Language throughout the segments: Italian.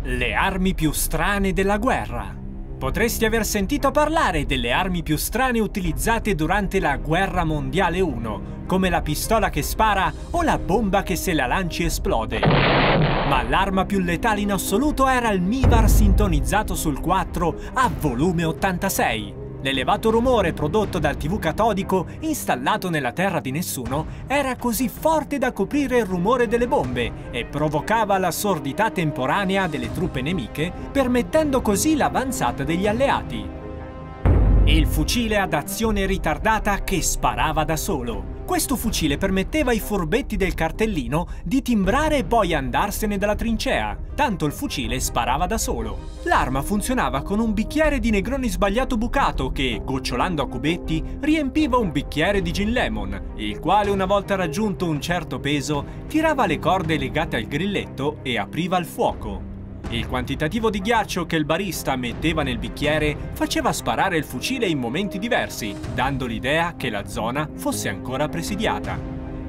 Le armi più strane della guerra. Potresti aver sentito parlare delle armi più strane utilizzate durante la Guerra Mondiale 1, come la pistola che spara o la bomba che se la lanci esplode. Ma l'arma più letale in assoluto era il MIVAR sintonizzato sul 4 a volume 86. L'elevato rumore prodotto dal TV catodico installato nella terra di nessuno era così forte da coprire il rumore delle bombe e provocava la sordità temporanea delle truppe nemiche, permettendo così l'avanzata degli alleati. Il fucile ad azione ritardata che sparava da solo. Questo fucile permetteva ai furbetti del cartellino di timbrare e poi andarsene dalla trincea, tanto il fucile sparava da solo. L'arma funzionava con un bicchiere di Negroni sbagliato bucato che, gocciolando a cubetti, riempiva un bicchiere di gin lemon, il quale una volta raggiunto un certo peso tirava le corde legate al grilletto e apriva il fuoco. Il quantitativo di ghiaccio che il barista metteva nel bicchiere faceva sparare il fucile in momenti diversi, dando l'idea che la zona fosse ancora presidiata.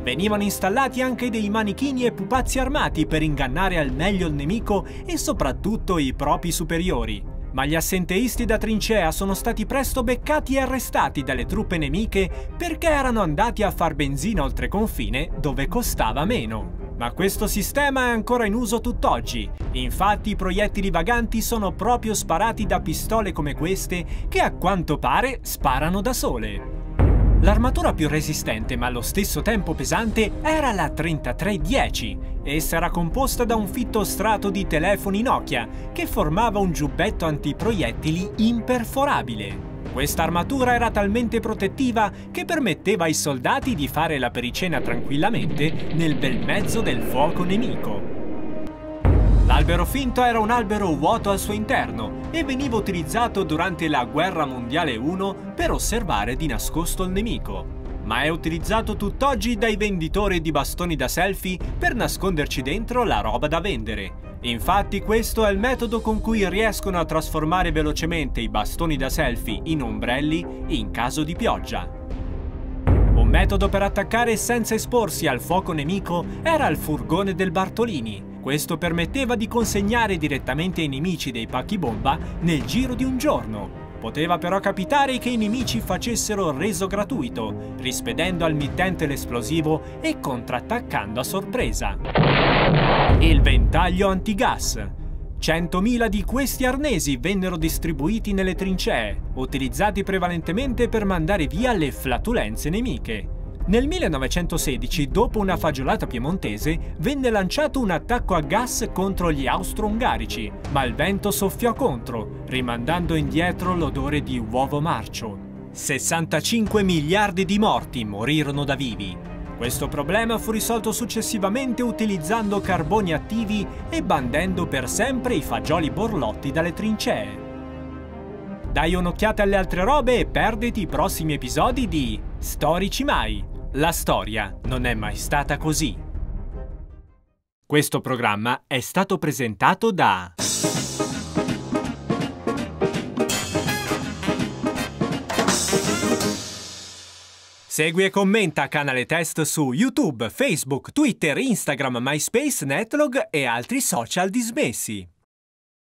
Venivano installati anche dei manichini e pupazzi armati per ingannare al meglio il nemico e soprattutto i propri superiori. Ma gli assenteisti da trincea sono stati presto beccati e arrestati dalle truppe nemiche perché erano andati a far benzina oltre confine dove costava meno. Ma questo sistema è ancora in uso tutt'oggi. Infatti i proiettili vaganti sono proprio sparati da pistole come queste che a quanto pare sparano da sole. L'armatura più resistente ma allo stesso tempo pesante era la 3310. Essa era composta da un fitto strato di telefoni Nokia che formava un giubbetto antiproiettili imperforabile. Questa armatura era talmente protettiva che permetteva ai soldati di fare la pericena tranquillamente nel bel mezzo del fuoco nemico. L'albero finto era un albero vuoto al suo interno e veniva utilizzato durante la Guerra Mondiale 1 per osservare di nascosto il nemico. Ma è utilizzato tutt'oggi dai venditori di bastoni da selfie per nasconderci dentro la roba da vendere. Infatti questo è il metodo con cui riescono a trasformare velocemente i bastoni da selfie in ombrelli in caso di pioggia. Un metodo per attaccare senza esporsi al fuoco nemico era il furgone del Bartolini. Questo permetteva di consegnare direttamente ai nemici dei pacchi bomba nel giro di un giorno. Poteva però capitare che i nemici facessero reso gratuito, rispedendo al mittente l'esplosivo e contrattaccando a sorpresa. Il ventaglio antigas. 100.000 di questi arnesi vennero distribuiti nelle trincee, utilizzati prevalentemente per mandare via le flatulenze nemiche. Nel 1916, dopo una fagiolata piemontese, venne lanciato un attacco a gas contro gli austro-ungarici, ma il vento soffiò contro, rimandando indietro l'odore di uovo marcio. 65 miliardi di morti morirono da vivi. Questo problema fu risolto successivamente utilizzando carboni attivi e bandendo per sempre i fagioli borlotti dalle trincee. Dai un'occhiata alle altre robe e perditi i prossimi episodi di Storici Mai. La storia non è mai stata così. Questo programma è stato presentato da Segui e commenta Canale Test su YouTube, Facebook, Twitter, Instagram, MySpace, Netlog e altri social dismessi.